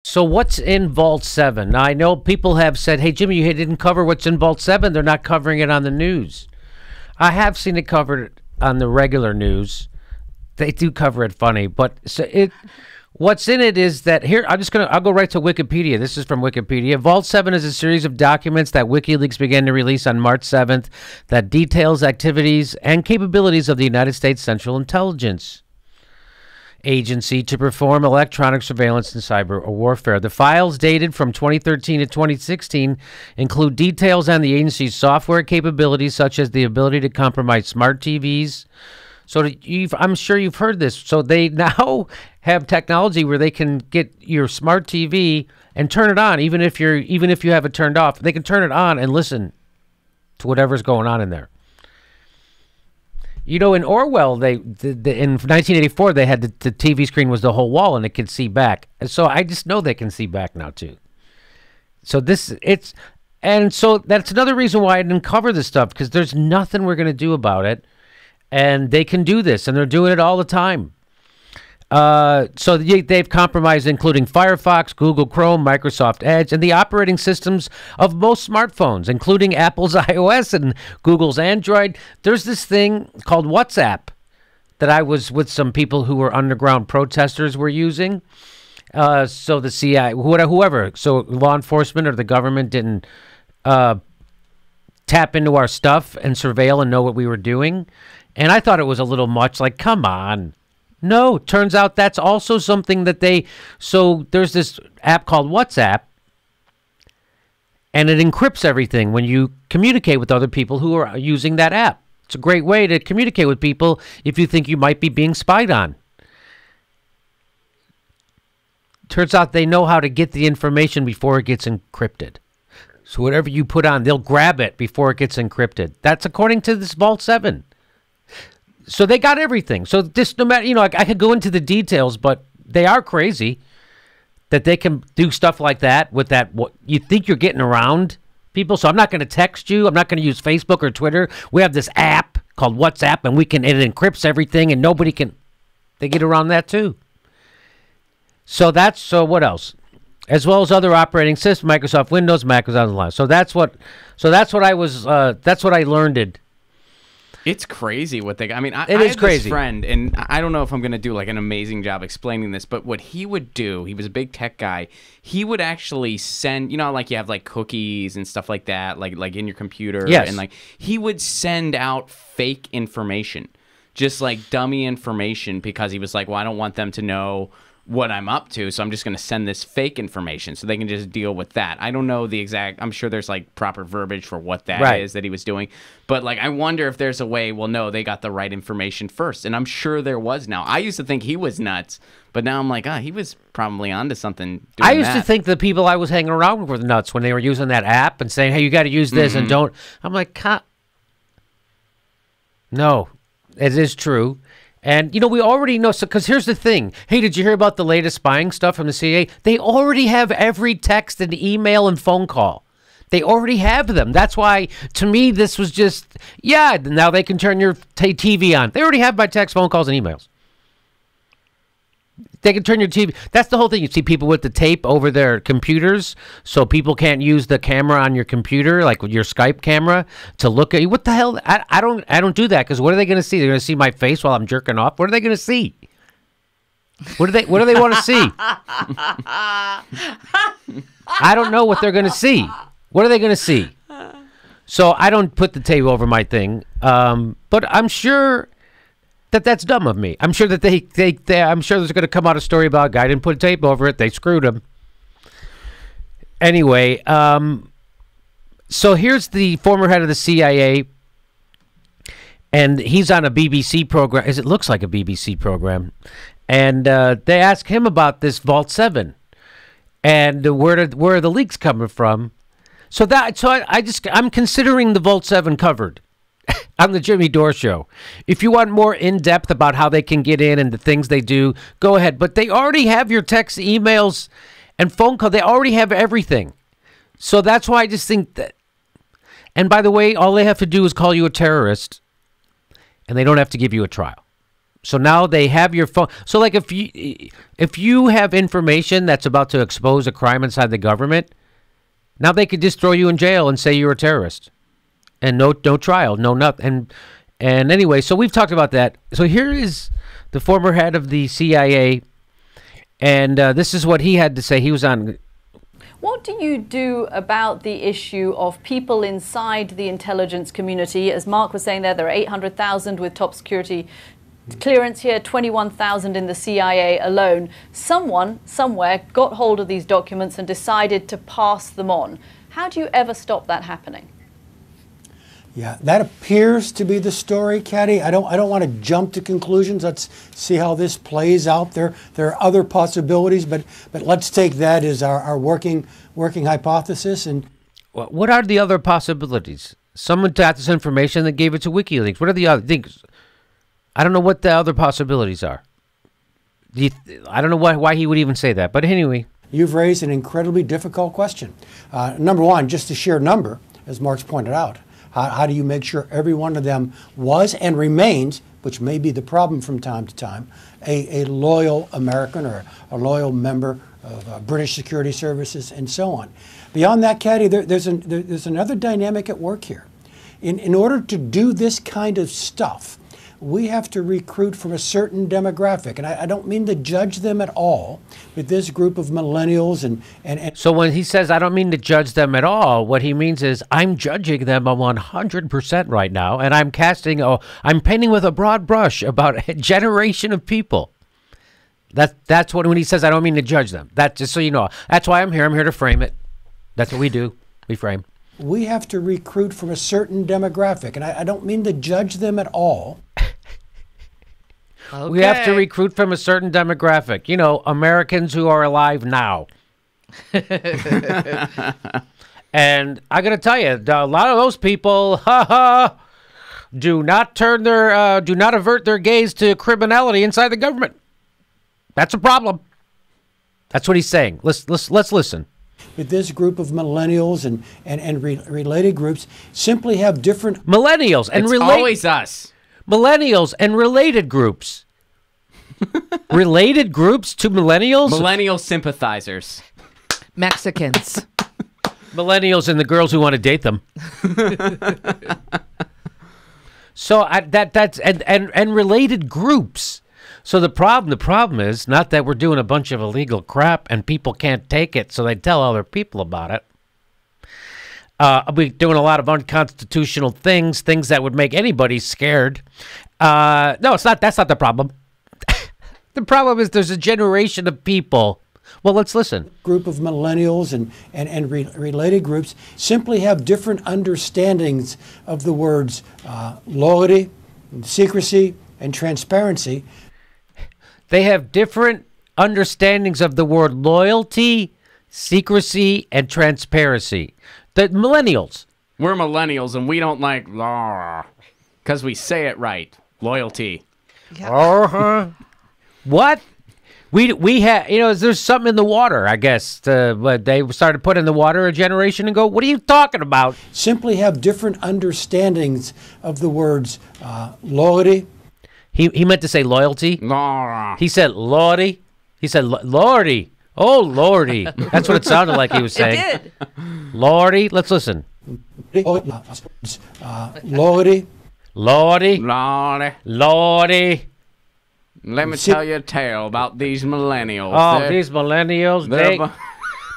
So what's in Vault 7? Now, I know people have said, hey, Jimmy, you didn't cover what's in Vault 7. They're not covering it on the news. I have seen it covered on the regular news. They do cover it funny, but what's in it is that here, I'll go right to Wikipedia. This is from Wikipedia. Vault 7 is a series of documents that WikiLeaks began to release on March 7th that details activities and capabilities of the United States Central Intelligence Agency to perform electronic surveillance and cyber warfare. The files dated from 2013 to 2016 include details on the agency's software capabilities, such as the ability to compromise smart TVs. So I'm sure you've heard this. So they now have technology where they can get your smart TV and turn it on, even if you have it turned off. They can turn it on and listen to whatever's going on in there. You know, in Orwell, in 1984, they had the TV screen was the whole wall and it could see back. And so I just know they can see back now too. So so that's another reason why I didn't cover this stuff, because there's nothing we're going to do about it. And they can do this, and they're doing it all the time. So they've compromised, including Firefox, Google Chrome, Microsoft Edge, and the operating systems of most smartphones, including Apple's iOS and Google's Android. There's this thing called WhatsApp that I was with some people who were underground protesters were using. So the CIA, whoever, so law enforcement or the government didn't tap into our stuff and surveil and know what we were doing. And I thought it was a little much, like, come on. No, turns out that's also something that so there's this app called WhatsApp, and it encrypts everything when you communicate with other people who are using that app. It's a great way to communicate with people if you think you might be being spied on. Turns out they know how to get the information before it gets encrypted. So whatever you put on, they'll grab it before it gets encrypted. That's according to this Vault 7. So they got everything. So this, no matter, I could go into the details, but they are crazy that they can do stuff like that with that. What you think you're getting around people. So I'm not going to text you. I'm not going to use Facebook or Twitter. We have this app called WhatsApp, and it encrypts everything, and nobody can. They get around that too. So what else? As well as other operating systems, Microsoft Windows, Mac was on the line. So that's what I learned. It's crazy what they. I mean, I is have crazy. This friend, and I don't know if I'm going to do like an amazing job explaining this, but what he would do, he was a big tech guy. He would actually send, like you have like cookies and stuff like that, like in your computer. Yes. And like he would send out fake information, just like dummy information, because he was like, well, I don't want them to know what I'm up to, so I'm just going to send this fake information so they can just deal with that. I don't know the exact, I'm sure there's like proper verbiage for what that is that he was doing, but like I wonder if there's a way, well, no, they got the right information first, and I'm sure there was now. I used to think he was nuts, but now I'm like, he was probably onto something doing I used to think the people I was hanging around with were nuts when they were using that app and saying, hey, you got to use this and don't. I'm like, no, it is true. And, we already know, because here's the thing. Hey, did you hear about the latest spying stuff from the CIA? They already have every text and email and phone call. They already have them. That's why, to me, this was just, now they can turn your TV on. They already have my text, phone calls, and emails. They can turn your TV. That's the whole thing. You see people with the tape over their computers, so people can't use the camera on your computer, like with your Skype camera, to look at you. What the hell? I don't do that, because what are they going to see? They're going to see my face while I'm jerking off. What are they going to see? What do they want to see? I don't know what they're going to see. What are they going to see? So I don't put the tape over my thing, but I'm sure that's dumb of me. I'm sure that I'm sure there's going to come out a story about a guy didn't put tape over it. They screwed him. Anyway, so here's the former head of the CIA, and he's on a BBC program. It looks like a BBC program, and they ask him about this Vault 7 and where are the leaks coming from. I'm considering the Vault 7 covered on the Jimmy Dore Show. If you want more in-depth about how they can get in and the things they do, go ahead. But they already have your text, emails, and phone call. They already have everything. So that's why I just think that. And by the way, all they have to do is call you a terrorist, and they don't have to give you a trial. So now they have your phone. So like if you have information that's about to expose a crime inside the government, now they could just throw you in jail and say you're a terrorist, and no trial, no nothing. And anyway, so we've talked about that. So here is the former head of the CIA, and this is what he had to say. He was on. What do you do about the issue of people inside the intelligence community? As Mark was saying there are 800,000 with top security clearance here, 21,000 in the CIA alone. Someone, somewhere, got hold of these documents and decided to pass them on. How do you ever stop that happening? Yeah, that appears to be the story, Caddy. I don't want to jump to conclusions. Let's see how this plays out. There are other possibilities, but let's take that as our working hypothesis. And what are the other possibilities? Someone got this information that gave it to WikiLeaks. What are the other things? I don't know what the other possibilities are. I don't know why he would even say that. But anyway. You've raised an incredibly difficult question. Number one, just a sheer number, as Mark's pointed out. How do you make sure every one of them was and remains, which may be the problem from time to time, a loyal American or a loyal member of British security services and so on? Beyond that, Caddy, there's another dynamic at work here. In order to do this kind of stuff, we have to recruit from a certain demographic. And I don't mean to judge them at all, but this group of millennials and So when he says, I don't mean to judge them at all, what he means is I'm judging them 100% right now, and I'm painting with a broad brush about a generation of people. That's what, when he says, I don't mean to judge them. That, just so you know, that's why I'm here. I'm here to frame it. That's what we do. We frame. We have to recruit from a certain demographic, and I don't mean to judge them at all. Okay. We have to recruit from a certain demographic. You know, Americans who are alive now. And I got to tell you, a lot of those people, do not avert their gaze to criminality inside the government. That's a problem. That's what he's saying. Let's listen. But this group of millennials and related groups simply have different millennials and always us. Millennials and related groups. Related groups to millennials? Millennial sympathizers. Mexicans. Millennials and the girls who want to date them. So that's related groups. So the problem is not that we're doing a bunch of illegal crap and people can't take it, so they tell other people about it. We're doing a lot of unconstitutional things that would make anybody scared. No, it's not. That's not the problem. The problem is there's a generation of people. Well, let's listen. Group of millennials and related groups simply have different understandings of the words loyalty, secrecy, and transparency. They have different understandings of the word loyalty, secrecy, and transparency. The millennials. We're millennials, and we don't like law because we say it right. Loyalty. Yeah. What? We have, there's something in the water, I guess. But they started putting in the water a generation ago. What are you talking about? Simply have different understandings of the words loyalty. He meant to say loyalty. He said lordy. He said lordy. Oh, lordy. That's what it sounded like he was saying. It did. Lordy. Let's listen. Lordy. Lordy. Lordy. Lordy. Let me tell you a tale about these millennials. Oh, these millennials,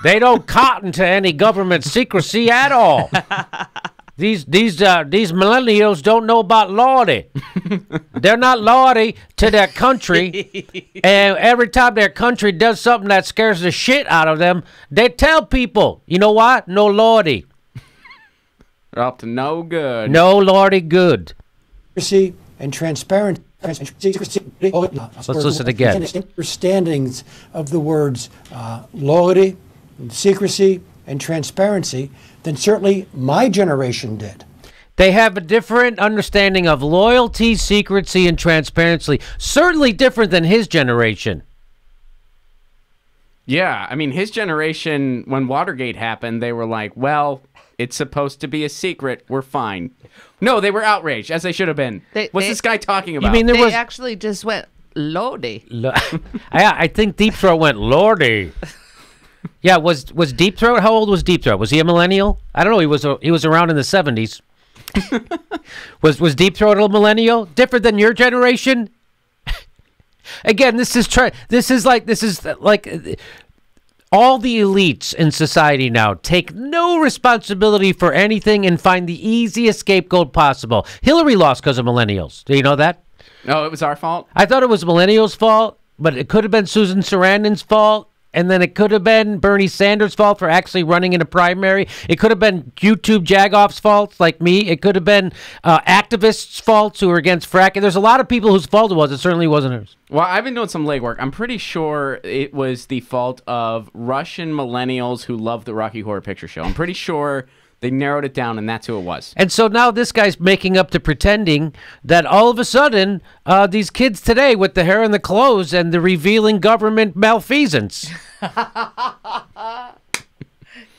they don't cotton to any government secrecy at all. These millennials don't know about lordy. They're not lordy to their country, and every time their country does something that scares the shit out of them, they tell people, you know what? No lordy. They're up to no good. No lordy good. Secrecy and transparency. Let's listen again. Understandings of the words loyalty, secrecy, and transparency than certainly my generation did. They have a different understanding of loyalty, secrecy, and transparency. Certainly different than his generation. Yeah, I mean, his generation, when Watergate happened, they were like, well, it's supposed to be a secret. We're fine. No, they were outraged, as they should have been. What's this guy talking about? You mean They actually just went, lordy. I think Deep Throat went, lordy. Yeah, was Deep Throat? How old was Deep Throat? Was he a millennial? I don't know. He was around in the 70s. was Deep Throat a millennial? Different than your generation? Again, this is like all the elites in society now take no responsibility for anything and find the easiest scapegoat possible. Hillary lost because of millennials. Do you know that? Oh, it was our fault? I thought it was millennials' fault, but it could have been Susan Sarandon's fault. And then it could have been Bernie Sanders' fault for actually running in a primary. It could have been YouTube jagoffs' fault, like me. It could have been activists' faults who were against fracking. There's a lot of people whose fault it was. It certainly wasn't hers. Well, I've been doing some legwork. I'm pretty sure it was the fault of Russian millennials who love the Rocky Horror Picture Show. I'm pretty sure they narrowed it down, and that's who it was. And so now this guy's making up to pretending that all of a sudden these kids today with the hair and the clothes and the revealing government malfeasance.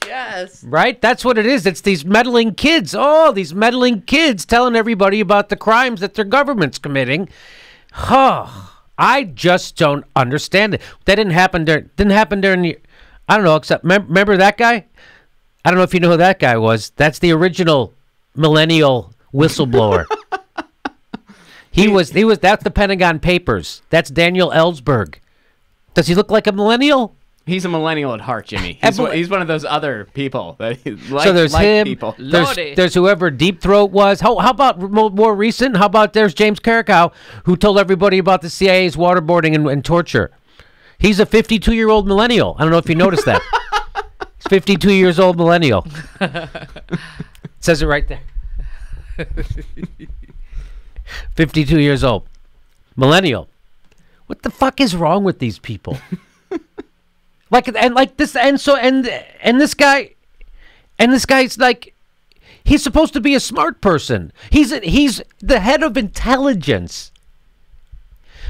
Yes. Right? That's what it is. It's these meddling kids. Oh, these meddling kids telling everybody about the crimes that their government's committing. Huh. I just don't understand it. That didn't happen during the, I don't know, except remember that guy? I don't know if you know who that guy was. That's the original millennial whistleblower. That's the Pentagon Papers. That's Daniel Ellsberg. Does he look like a millennial? He's a millennial at heart, Jimmy. He's one of those other people that so there's him. People. There's whoever Deep Throat was. How about more recent? How about there's James Carricow, who told everybody about the CIA's waterboarding and torture. He's a 52-year-old millennial. I don't know if you noticed that. 52 years old millennial. Says it right there. 52 years old. Millennial. What the fuck is wrong with these people? This guy's like, he's supposed to be a smart person. He's the head of intelligence.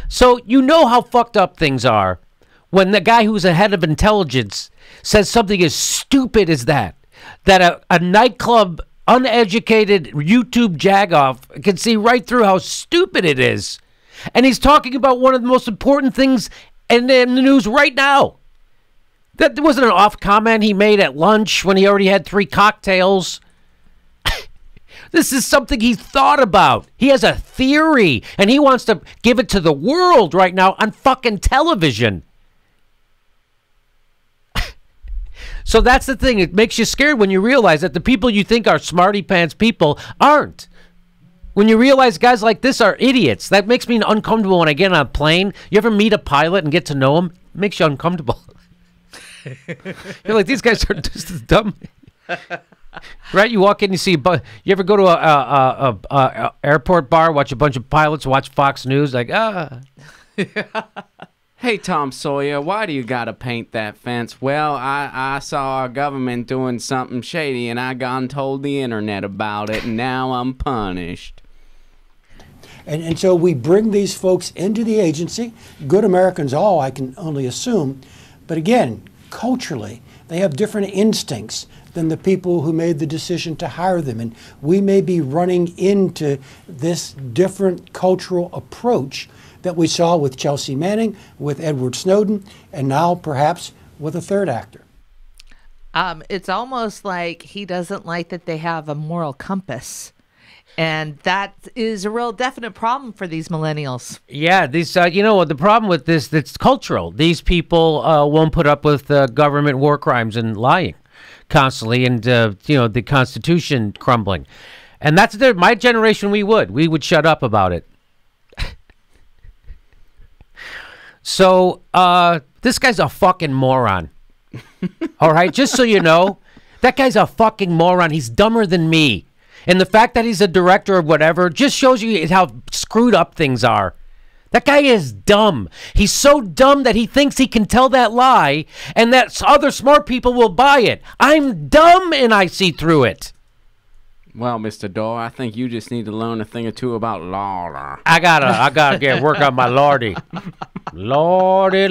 So you know how fucked up things are when the guy who's a head of intelligence says something as stupid as that a nightclub uneducated YouTube jagoff can see right through how stupid it is. And he's talking about one of the most important things in the news right now. That wasn't an off comment he made at lunch when he already had 3 cocktails. This is something he thought about. He has a theory, and he wants to give it to the world right now on fucking television. So that's the thing. It makes you scared when you realize that the people you think are smarty pants people aren't. When you realize guys like this are idiots, that makes me uncomfortable when I get on a plane. You ever meet a pilot and get to know him? It makes you uncomfortable. You're like, these guys are just as dumb. Right? You walk in, you see, you ever go to a airport bar, watch a bunch of pilots, watch Fox News, like, Hey, Tom Sawyer, why do you gotta paint that fence? Well, I saw our government doing something shady, and I gone told the internet about it, and now I'm punished. And so we bring these folks into the agency, good Americans all, I can only assume. But again, culturally, they have different instincts than the people who made the decision to hire them. And we may be running into this different cultural approach that we saw with Chelsea Manning, with Edward Snowden, and now perhaps with a third actor. It's almost like he doesn't like that they have a moral compass. And that is a real definite problem for these millennials. Yeah, these the problem with this, it's cultural. These people won't put up with government war crimes and lying constantly, and the Constitution crumbling. And that's my generation. We would shut up about it. So this guy's a fucking moron. All right, just so you know, that guy's a fucking moron. He's dumber than me. And the fact that he's a director of whatever just shows you how screwed up things are. That guy is dumb. He's so dumb that he thinks he can tell that lie and that other smart people will buy it. I'm dumb and I see through it. Well, Mr. Dore, I think you just need to learn a thing or two about law. I gotta get work on my lordy. Lordy.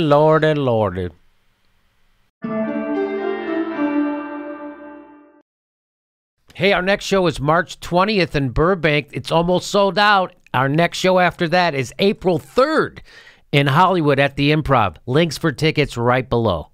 Hey, our next show is March 20th in Burbank. It's almost sold out. Our next show after that is April 3rd in Hollywood at the Improv. Links for tickets right below.